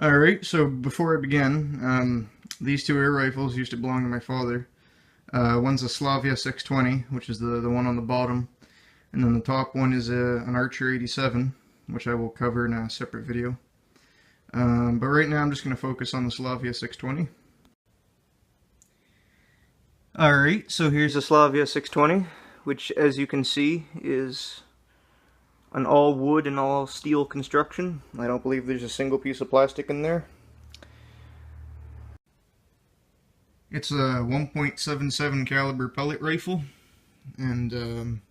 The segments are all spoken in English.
Alright, so before I begin, these two air rifles used to belong to my father. One's a Slavia 620, which is the one on the bottom, and then the top one is an Archer 87, which I will cover in a separate video. But right now I'm just going to focus on the Slavia 620. Alright, so here's the Slavia 620, which as you can see is an all wood and all steel construction. I don't believe there's a single piece of plastic in there. It's a 1.77 caliber pellet rifle, and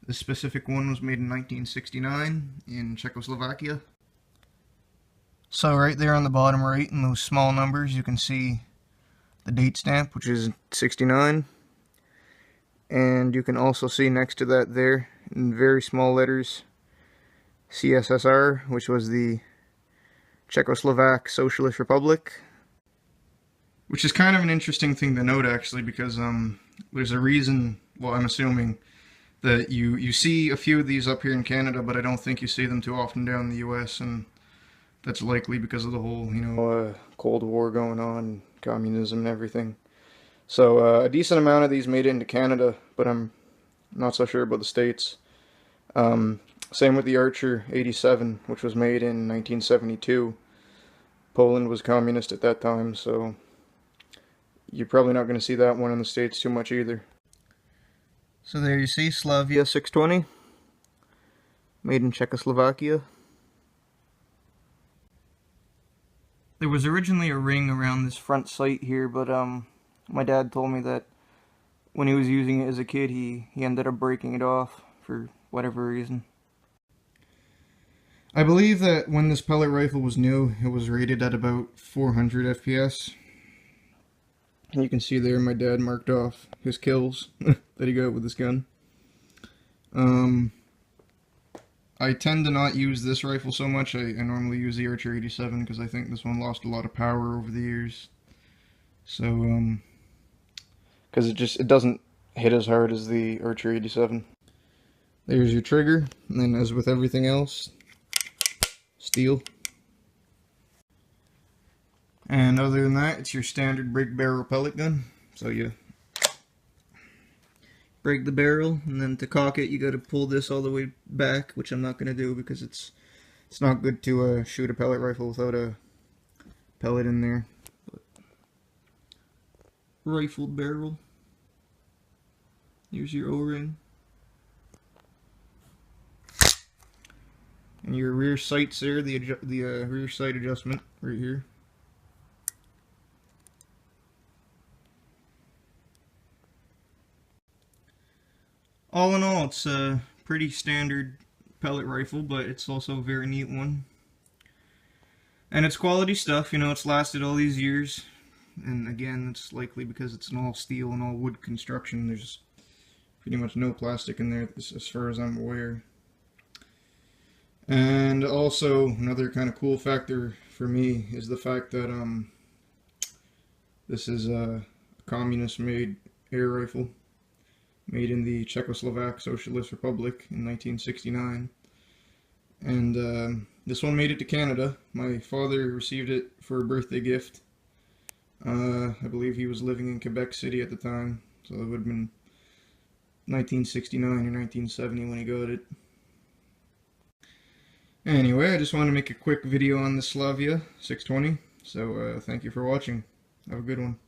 this specific one was made in 1969 in Czechoslovakia. So right there on the bottom right in those small numbers you can see the date stamp, which is 69, and you can also see next to that there in very small letters CSSR, which was the Czechoslovak Socialist Republic. Which is kind of an interesting thing to note, actually, because there's a reason, well, I'm assuming, that you see a few of these up here in Canada, but I don't think you see them too often down in the US, and that's likely because of the whole, Cold War going on, communism and everything. So a decent amount of these made it into Canada, but I'm not so sure about the States. Same with the Archer 87, which was made in 1972. Poland was communist at that time, so you're probably not going to see that one in the States too much either. So there you see Slavia 620, made in Czechoslovakia. There was originally a ring around this front sight here, but my dad told me that when he was using it as a kid, he ended up breaking it off for whatever reason. I believe that when this pellet rifle was new, it was rated at about 400 FPS. And you can see there my dad marked off his kills that he got with this gun. I tend to not use this rifle so much. I normally use the Archer 87 because I think this one lost a lot of power over the years. So, because it doesn't hit as hard as the Archer 87. There's your trigger, and then as with everything else, steel. And other than that, it's your standard break barrel pellet gun. So you break the barrel, and then to cock it, you got to pull this all the way back, which I'm not going to do because it's not good to shoot a pellet rifle without a pellet in there. But rifled barrel. Here's your O-ring. And your rear sights there, the rear sight adjustment right here. All in all, it's a pretty standard pellet rifle, but it's also a very neat one. And it's quality stuff, it's lasted all these years. And again, it's likely because it's an all steel and all wood construction. There's pretty much no plastic in there as far as I'm aware. And also, another kind of cool factor for me is the fact that this is a communist-made air rifle, made in the Czechoslovak Socialist Republic in 1969. And this one made it to Canada. My father received it for a birthday gift. I believe he was living in Quebec City at the time, so it would have been 1969 or 1970 when he got it. Anyway, I just wanted to make a quick video on the Slavia 620, so thank you for watching. Have a good one.